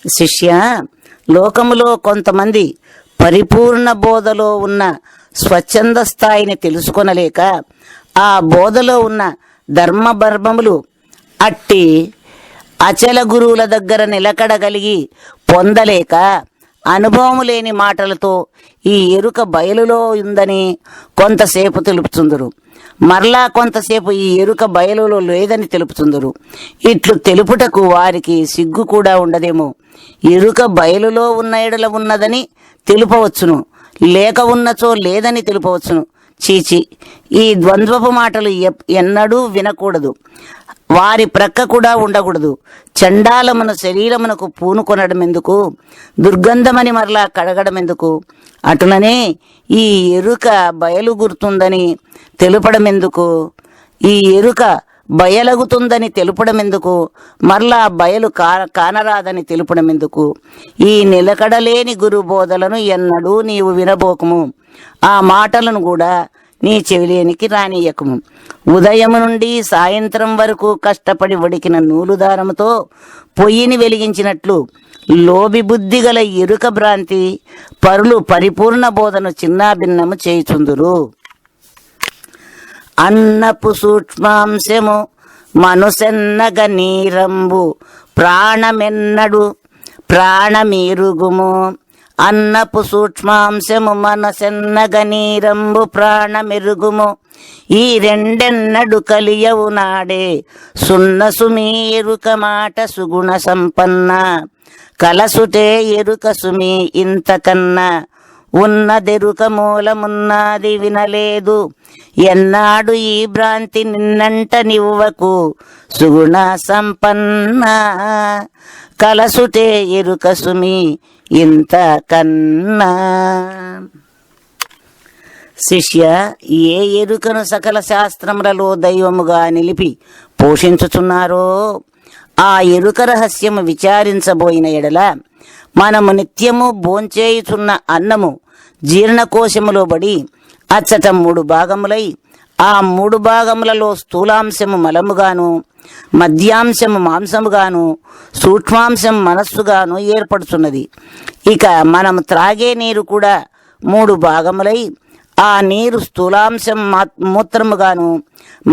శిష్య, లోకములో కొంతమంది పరిపూర్ణ బోధలో ఉన్న స్వచ్ఛంద స్థాయిని తెలుసుకొనలేక ఆ బోధలో ఉన్న ధర్మబర్మములు అట్టి అచల గురువుల దగ్గర నిలకడగలిగి పొందలేక అనుభవము లేని మాటలతో ఈ ఎరుక బయలులో ఉందని కొంతసేపు తెలుపుతుందరు, మరలా కొంతసేపు ఈ ఎరుక బయలులో లేదని తెలుపుతుందరు. ఇట్లు తెలుపుటకు వారికి సిగ్గు కూడా ఉండదేమో. ఎరుక బయలులో ఉన్న ఎడల ఉన్నదని తెలుపవచ్చును, లేక ఉన్నచో లేదని తెలుపవచ్చును. చీచి, ఈ ద్వంద్వపు మాటలు ఎన్నడూ వినకూడదు. వారి ప్రక్క కూడా ఉండకూడదు. చండాలమును శరీరమునకు పూనుకొనడం ఎందుకు? దుర్గంధమని మరలా కడగడం ఎందుకు? అటులనే ఈ ఎరుక బయలు గుర్తుందని తెలుపడం ఎందుకు? ఈ ఎరుక బయలగుతుందని తెలుపడం ఎందుకు? మరలా బయలు కానరాదని తెలుపడం ఎందుకు? ఈ నిలకడలేని గురు బోధలను ఎన్నడూ నీవు వినబోకము. ఆ మాటలను కూడా నీ చెవిలేనికి రానియకము. ఉదయం నుండి సాయంత్రం వరకు కష్టపడి వడికిన నూలుదారముతో పొయ్యిని వెలిగించినట్లు లోబి బుద్ధి గల ఎరుక భ్రాంతి పరులు పరిపూర్ణ బోధను చిన్నాభిన్నము చేయుచుందురు. అన్నపు సూక్ష్మాంశము మనుసెన్నగ నీరంబు ప్రాణమెన్నడు ప్రాణమీరుగుము. అన్నపు సూక్ష్మాంశము మనసెన్నగ నీరంబు ప్రాణమెరుగుము. ఈ రెండెన్నడు కలియవు నాడే సున్న సుమీ ఎరుక మాట సుగుణ సంపన్న. కలసుటే ఎరుక సుమీ ఇంతకన్నా ఉన్నదెరుక మూలమున్నది వినలేదు. ఎన్నాడు ఈ భ్రాంతి నిన్నంట నివ్వకు సుగుణ సంపన్న. కలసుటే ఎరుక సుమీ ఇంతకన్నా. శిష్య, ఏ ఎరుకను సకల శాస్త్రములలో దైవముగా నిలిపి పోషించుచున్నారో ఆ ఎరుక రహస్యము విచారించబోయిన ఎడల మనము నిత్యము భోంచేయుచున్న అన్నము జీర్ణకోశములో బడి అచ్చట 3 భాగములై ఆ 3 భాగములలో స్థూలాంశము మలముగాను, మధ్యాంశము మాంసముగాను, సూక్ష్మాంశం మనస్సుగాను ఏర్పడుతున్నది. ఇక మనం త్రాగే నీరు కూడా 3 భాగములై ఆ నీరు స్థూలాంశం మూత్రముగాను,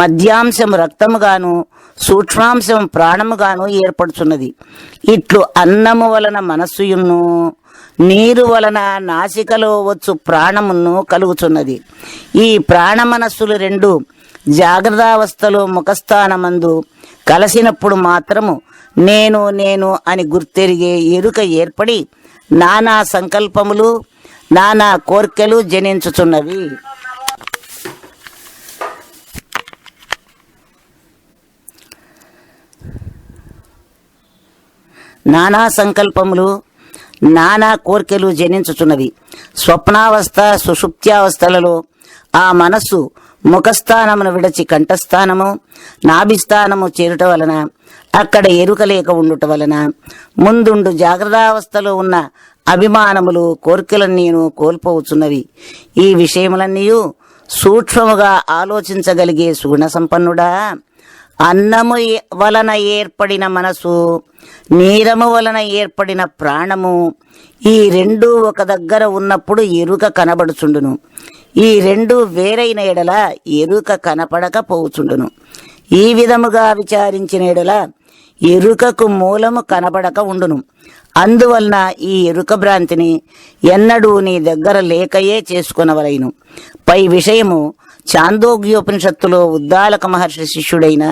మధ్యాంశం రక్తముగాను, సూక్ష్మాంశం ప్రాణముగాను ఏర్పడుతున్నది. ఇట్లు అన్నము వలన మనస్సుయును, నీరు వలన నాసికలో వచ్చు ప్రాణమును కలుగుతున్నది. ఈ ప్రాణ మనస్సులు 2 జాగ్రత్తావస్థలో ముఖస్థానమందు కలిసినప్పుడు మాత్రము నేను నేను అని గుర్తెరిగే ఎరుక ఏర్పడి నానా సంకల్పములు, నానా కోర్కెలు జనించుచున్నవి. నానా సంకల్పములు, నానా కోర్కెలు జనించుచున్నవి. స్వప్నావస్థ, సుషుప్త్యావస్థలలో ఆ మనస్సు ముఖస్థానమును విడచి కంఠస్థానము, నాభిస్థానము చేరుట వలన, అక్కడ ఎరుక లేక ఉండుట వలన ముందుండు జాగ్రత్తావస్థలో ఉన్న అభిమానములు, కోర్కెలన్నీను కోల్పోవచ్చున్నవి. ఈ విషయములన్నీ సూక్ష్మముగా ఆలోచించగలిగే సుగుణ సంపన్నుడా, అన్నము వలన ఏర్పడిన మనసు, నీరము వలన ఏర్పడిన ప్రాణము, ఈ 2 ఒక దగ్గర ఉన్నప్పుడు ఎరుక కనబడుచుండును. ఈ 2 వేరైన ఎడల ఎరుక కనపడకపోవచ్చుండును. ఈ విధముగా విచారించిన ఎడల ఎరుకకు మూలము కనబడక ఉండును. అందువలన ఈ ఎరుక భ్రాంతిని ఎన్నడూ నీ దగ్గర లేకయే చేసుకొనవలెను. పై విషయము ఛాందోగ్యోపనిషత్తులో ఉద్దాలక మహర్షి శిష్యుడైన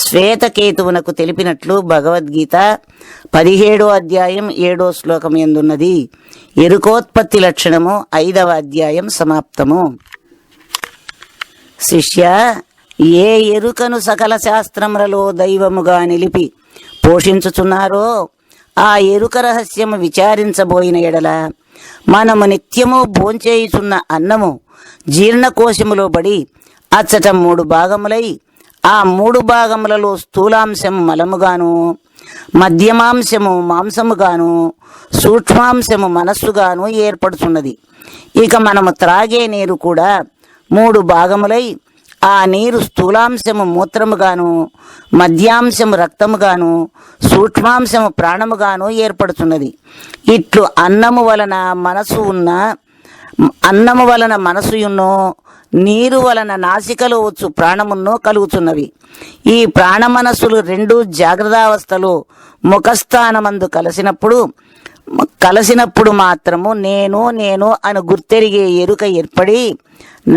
శ్వేతకేతువునకు తెలిపినట్లు భగవద్గీత 17వ అధ్యాయం 7వ శ్లోకం యందున్నది. ఎరుకోత్పత్తి లక్షణము 5వ అధ్యాయం సమాప్తము. శిష్య, ఏ ఎరుకను సకల శాస్త్రములలో దైవముగా నిలిపి పోషించుచున్నారో ఆ ఎరుక రహస్యము విచారించబోయిన ఎడల మనము నిత్యము భోంచేయుచున్న అన్నము జీర్ణకోశములో బడి అచ్చట 3 భాగములై ఆ 3 భాగములలో స్థూలాంశం మలముగాను, మధ్యమాంశము మాంసముగాను, సూక్ష్మాంశము మనస్సుగాను ఏర్పడుతున్నది. ఇక మనము త్రాగే నీరు కూడా 3 భాగములై ఆ నీరు స్థూలాంశము మూత్రముగాను, మధ్యాంశము రక్తముగాను, సూక్ష్మాంశము ప్రాణముగాను ఏర్పడుతున్నది. ఇట్లు అన్నము వలన మనసుయున్నో, నీరు వలన నాసికలో వచ్చు ప్రాణమున్నో కలుగుతున్నవి. ఈ ప్రాణమనస్సులు రెండు జాగ్రత్తావస్థలో ముఖస్థానమందు కలిసినప్పుడు మాత్రము నేను నేను అని గుర్తెరిగే ఎరుక ఏర్పడి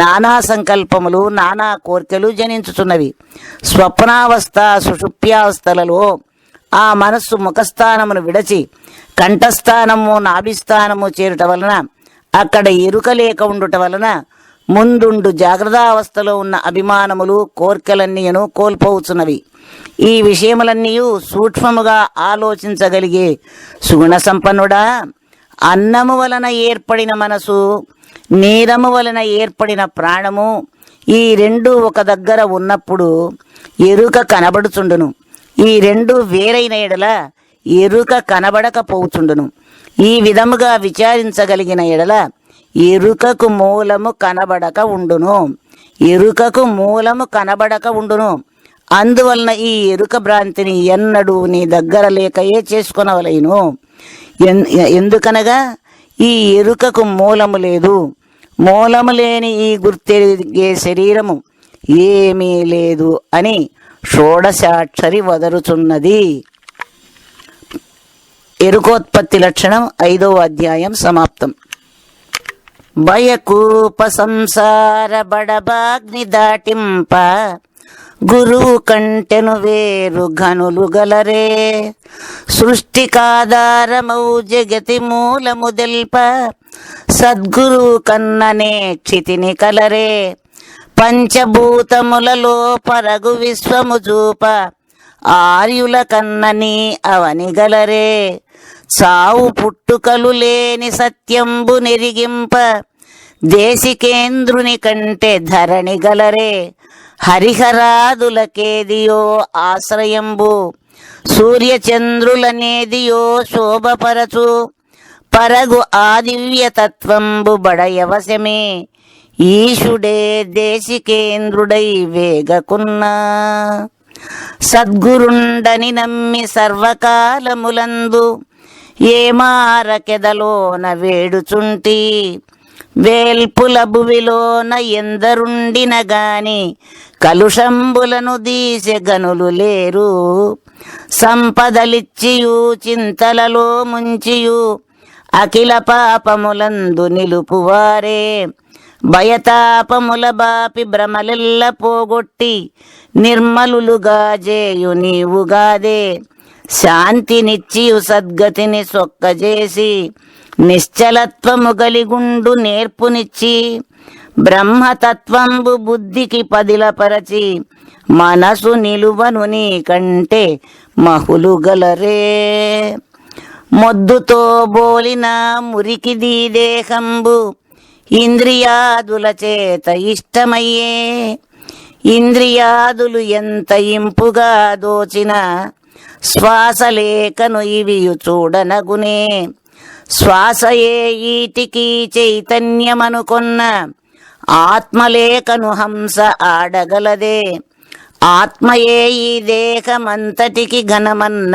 నానా సంకల్పములు, నానా కోర్కెలు జనించుతున్నవి. స్వప్నావస్థ, సుషుప్త్యావస్థలలో ఆ మనస్సు ముఖస్థానమును విడచి కంఠస్థానము, నాభిస్థానము చేరుట వలన, అక్కడ ఎరుక లేక ఉండుట వలన ముందుండు జాగ్రత్తావస్థలో ఉన్న అభిమానములు, కోర్కెలన్నీను కోల్పోవచ్చున్నవి. ఈ విషయములన్నీ సూక్ష్మముగా ఆలోచించగలిగే సుగుణ సంపన్నుడా, అన్నము వలన ఏర్పడిన మనసు, నీరము వలన ఏర్పడిన ప్రాణము, ఈ రెండు ఒక దగ్గర ఉన్నప్పుడు ఎరుక కనబడుచుండును. ఈ రెండు వేరైన ఎడల ఎరుక కనబడకపోచుండును. ఈ విధముగా విచారించగలిగిన ఎడల ఎరుకకు మూలము కనబడక ఉండును. అందువలన ఈ ఎరుక భ్రాంతిని ఎన్నడూ నీ దగ్గర లేకయే చేసుకొనవలెను. ఎందుకనగా ఈ ఎరుకకు మూలము లేదు. మూలము లేని ఈ గుర్తెరిగే శరీరము ఏమీ లేదు అని షోడశాక్షరి వదరుచున్నది. ఎరుకోత్పత్తి లక్షణం 5వ అధ్యాయం సమాప్తం. భయకూప సంసార బడబాగ్ని దాటింప గురువు కంటెను వేరు ఘనులు గలరే. సృష్టికాధారమౌ జగతి మూలము దెల్ప సద్గురువు కన్ననే క్షితిని కలరే. పంచభూతములలో పరగు విశ్వము చూప ఆర్యుల కన్నని అవని గలరే. చావు పుట్టుకలు లేని సత్యంబు నెరిగింప దేశికేంద్రుని కంటే ధరణి గలరే. హరిహరాదులకేదియో ఆశ్రయంబు సూర్యచంద్రులనేదియో శోభపరచు పరగు ఆదివ్య తత్వంబు బడయవశమే. ఈశుడే దేశికేంద్రుడై వేగకున్నా సద్గురుండని నమ్మి సర్వకాలములందు ఏమారకెదలోన వేడుచుంటి. వేల్పుల భువిలోన ఎందరుండిన గాని కలుషంబులను దీసె గనులు లేరు. సంపదలిచ్చియు చింతలలో ముంచియు అఖిల పాపములందు నిలుపువారే. భయతాపముల బాపి భ్రమలెల్ల పోగొట్టి నిర్మలులుగా జేయు నీవుగాదే. శాంతినిచ్చియు సద్గతిని సొక్కజేసి నిశ్చలత్వము గలిగుండు నేర్పునిచ్చి బ్రహ్మతత్వంబు బుద్ధికి పదిలపరచి మనసు నిలువను నీ కంటే మహులు గలరే. మొద్దుతో బోలిన మురికిది దేహంబు ఇంద్రియాదుల చేత ఇష్టమయ్యే. ఇంద్రియాదులు ఎంత ఇంపుగా దోచిన శ్వాసలేఖను ఇవియు చూడనగునే. శ్వాసయే ఈటికి చైతన్యమనుకొన్న ఆత్మలేఖను హంస ఆడగలదే. ఆత్మయే ఈ దేహమంతటికి ఘనమన్న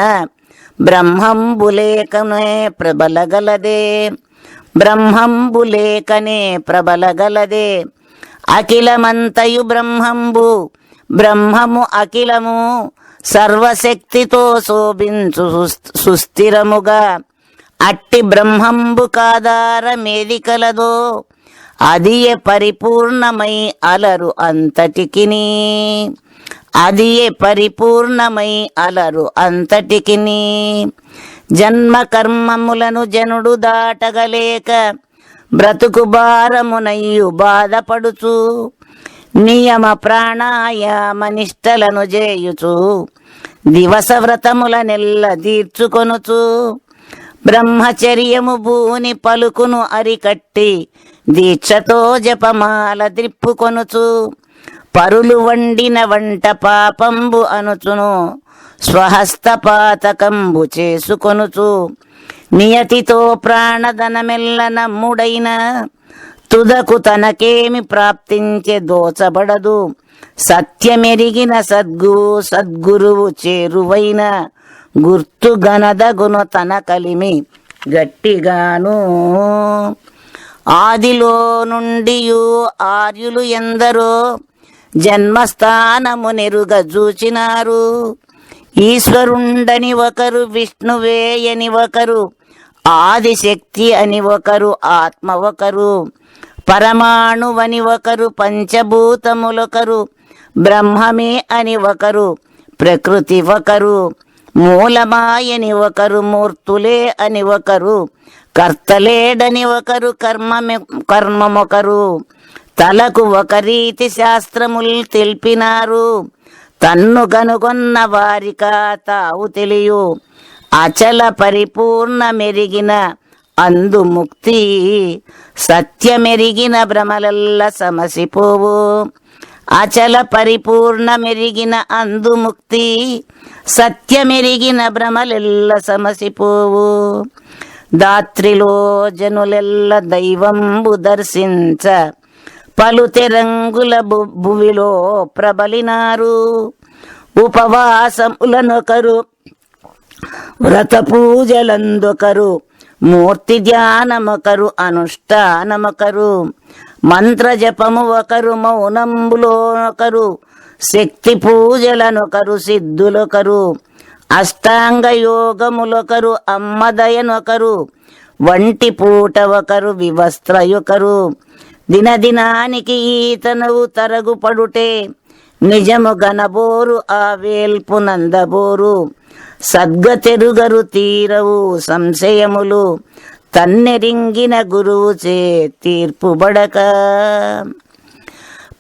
బ్రహ్మంబులేఖనే ప్రబలగలదే. బ్రహ్మంబులేఖనే ప్రబలగలదే. అఖిలమంతయు బ్రహ్మంబు, బ్రహ్మము అఖిలము సర్వశక్తితో శోభించు సుస్థిరముగా. అట్టి బ్రహ్మంబు కాదారమేది కలదో అదియే పరిపూర్ణమై అలరు అంతటికిని. అదియే పరిపూర్ణమై అలరు అంతటికిని. జన్మ కర్మములను జనుడు దాటగలేక బ్రతుకు భారమునయ్యు బాధపడుచు నియమ ప్రాణాయామ నిష్టలను చేయుచు దివస వ్రతముల నెల్ల తీర్చుకొనుచు బ్రహ్మచర్యము భూని పలుకును అరికట్టి దీక్షతో జపమాల ద్రిప్పుకొనుచు పరులు వండిన వంట పాపంబు అనుచును స్వహస్తపాతకంబు చేసుకొనుచు నియతితో ప్రాణధనమెల్ల నమ్ముడైన తుదకు తనకేమి ప్రాప్తించే దోచబడదు. సత్యమెరిగిన సద్గురువు చేరువైన గుర్తు గనదగును తన కలిమి గట్టిగాను. ఆదిలో నుండి ఆర్యులు ఎందరో జన్మస్థానము నెరుగజూచినారు. ఈశ్వరుండని ఒకరు, విష్ణువేయని ఒకరు, ఆదిశక్తి అని ఒకరు, ఆత్మ ఒకరు, పరమాణువని ఒకరు, పంచభూతములొకరు, బ్రహ్మమే అని ఒకరు, ప్రకృతి ఒకరు, మూలమాయని ఒకరు, మూర్తులే అని ఒకరు, కర్తలేడని ఒకరు, కర్మమొకరు, తలకు ఒక రీతి శాస్త్రములు తెలిపినారు. తన్ను కనుగొన్న వారిక తావు తెలియు. అచల పరిపూర్ణ మెరిగిన అందు ముక్తి, సత్యమెరిగిన భ్రమలల్ల సమసిపోవు. అచల పరిపూర్ణ మెరిగిన అందు ముక్తి, సత్యమెరిగిన భ్రమలెల్ల సమసిపోవు. దాత్రిలో జనులెల్ల దైవంబు దర్శించ పలు తెరంగుల భువిలో ప్రబలినారు. ఉపవాసములనొకరు, వ్రత పూజలందొకరు, మూర్తి ధ్యానమొకరు, అనుష్ఠానమొకరు, మంత్ర జపము ఒకరు, మౌనంబులోనొకరు, శక్తి పూజలనొకరు, సిద్ధులొకరు, అష్టాంగ యోగములొకరు, అమ్మదయనొకరు, వంటి పూట ఒకరు, వివస్త్రయొకరు. దినదినానికి ఈతనవు తరగుపడుటే నిజము గనబోరు ఆ వేల్పు నందబోరు. సద్గతెరుగరు తీరవు సంశయములు, తన్నెరింగిన గురువు చే తీర్పుబడక.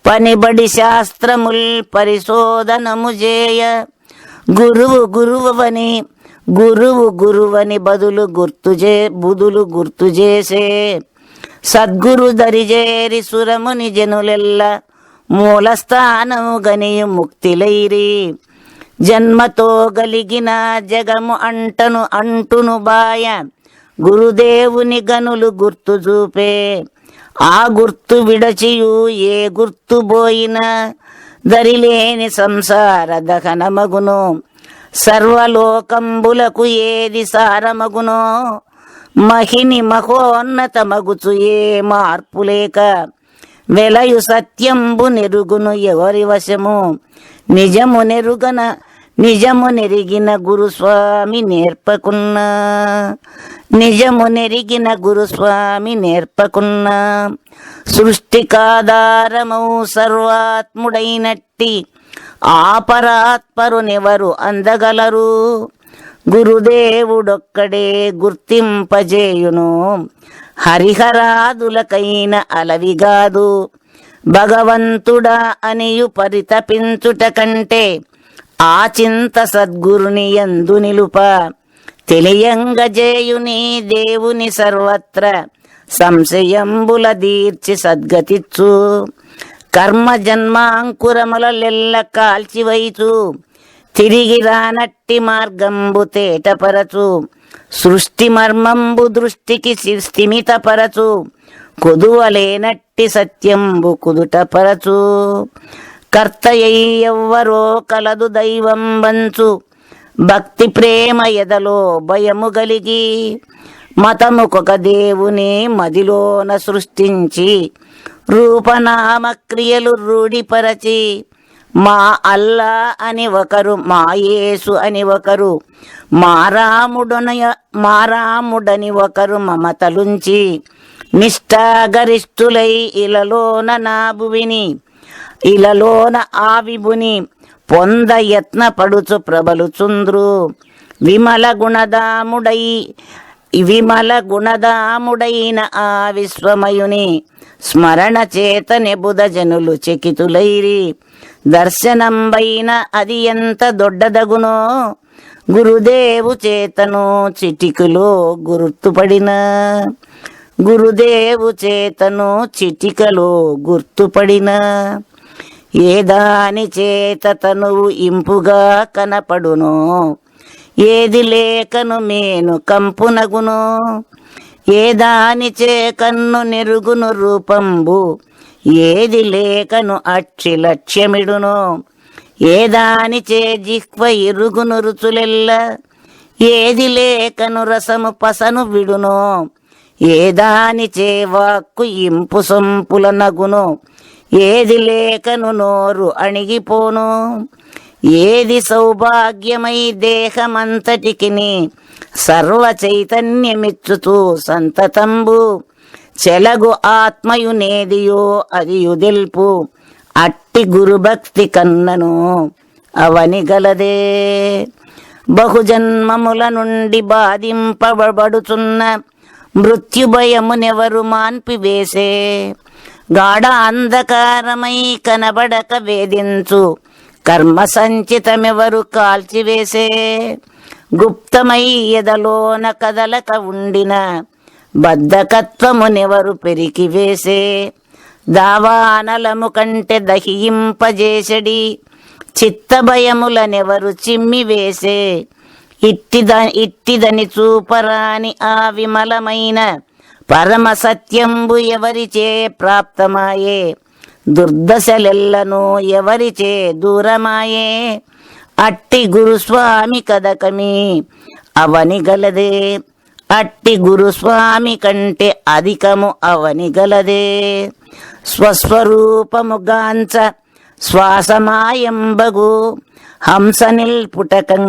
పనిబడి శాస్త్రముల్ పరిశోధనము చేయ గురువు గురువని బుధులు గుర్తు చేసే. సద్గురు దరిజేరి సురముని జనులెల్ల మూలస్థానము గనియు ముక్తిలైరి. జన్మతో గలిగిన జగము అంటును బాయ, గురుదేవుని గనులు గుర్తు చూపే. ఆ గుర్తు విడచియు ఏ గుర్తు పోయినా దరిలేని సంసార దహనమగును. సర్వలోకంబులకు ఏది సారమగునో మహిని మహోన్నతమగుచు ఏ మార్పులేక. వెలయు సత్యంబు నెరుగును ఎవరి వశము, నిజము నెరిగిన గురుస్వామి నేర్పకున్నా. నిజము నెరిగిన గురుస్వామి నేర్పకున్నా. సృష్టికాధారమౌ సర్వాత్ముడైనట్టి ఆపరాత్పరునెవరు అందగలరు. గురుదేవుడొక్కడే గుర్తింపజేయును, హరిహరాదులకైన అలవిగాదు. భగవంతుడా అనియు పరితపించుట కంటే ఆ చింత సద్గురుని యందు నిలుప. తెలియంగజేయుని దేవుని సర్వత్ర సంశయంబుల దీర్చి సద్గతిచ్చు. కర్మ జన్మాంకురములెల్ల కాల్చివైచు, తిరిగి రానట్టి మార్గంబు తేటపరచు. సృష్టి మర్మంబు దృష్టికి స్థిమితపరచు, కొదువలేనట్టి సత్యంబు కుదుటపరచు. కర్తయ్య ఎవ్వరో కలదు దైవం వంచు, భక్తి ప్రేమ ఎదలో భయము గలిగి. మతముకొక దేవుని మదిలోన సృష్టించి, రూపనామ క్రియలు రూఢిపరచి. మా అల్లా అని ఒకరు, మా యేసు అని ఒకరు, మా రాముడని ఒకరు మమతలుంచి. నిష్ఠాగరిష్ఠులై ఇలలోన ఆ విభుని పొంద యత్న పడుచు ప్రబలుచుంద్రు. విమల గుణదాముడైన ఆ విశ్వమయుని స్మరణ చేతనే బుధ జనులు చకితులైరి. దర్శనంబైన అది ఎంత దొడ్డదగునో, గురుదేవు చేతను చిటికలో గుర్తుపడిన. ఏ దాని చేత తనువు ఇంపుగా కనపడునో, ఏది లేకను మేను కంపునగునో. ఏ దానిచే కన్ను నెరుగును రూపంబు, ఏది లేకను అక్షి లక్ష్యమిడును ఏదానిచే జిహ్వ ఇరుగును రుచులెల్ల ఏది లేకను రసము పసను విడును ఏదానిచే వాక్కు ఇంపు సొంపుల నగును ఏది లేకను నోరు అణిగిపోను ఏది సౌభాగ్యమై దేహమంతటికిని సర్వ చైతన్యమిచ్చుతూ సంతతంబు చెలగు ఆత్మయునేదియో అదియు దెల్పు అట్టి గురుభక్తి కన్నను అవనిగలదే. బహుజన్మముల నుండి బాధింపబడుచున్న మృత్యుభయమునెవరు మాన్పివేసే గాఢ అంధకారమై కనబడక వేధించు కర్మ సంచితమెవరు కాల్చివేసే గుప్తమై ఎదలోన కదలక ఉండిన బద్ధకత్వమునెవరు పెరికివేసే దావానలము కంటే దహింపజేసడి చిత్తభయములనెవరు చిమ్మివేసే ఇట్టిదని చూపరాని ఆ విమలమైన పరమ సత్యంబు ఎవరిచే ప్రాప్తమాయే దుర్దశలెల్లను ఎవరిచే దూరమాయే అట్టి గురుస్వామి కదకమి అవనిగలదే అట్టి గురుస్వామి కంటే అధికము అవనిగలదే. స్వస్వరూపముగాంచ శ్వాసమాయంబగు హంస నిల్పుటకం